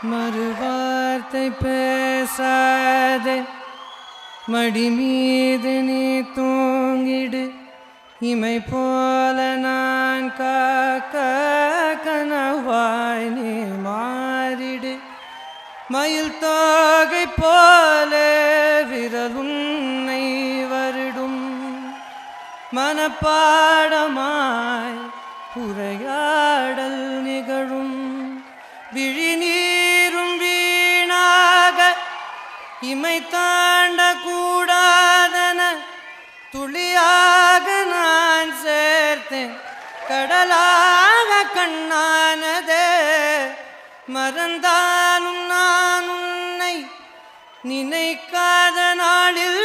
மறுவார்த்தை பேசாதே, மடி மீது நீ தூங்கிடு. இமை போல நான் காக்க கனவாய் நீ மாறிடு. மயில் தோகை போல விரலுன்னை வருடும். மனப்பாடமாய் உரையாடல் நிகழும். விழிநீரும் வீணாக இமை தாண்ட கூடாதன துளியாக நான் சேர்த்தேன். கடலாக கண்ணானதே மறந்தாலும் நான் உன்னை நினைக்காத நாளில்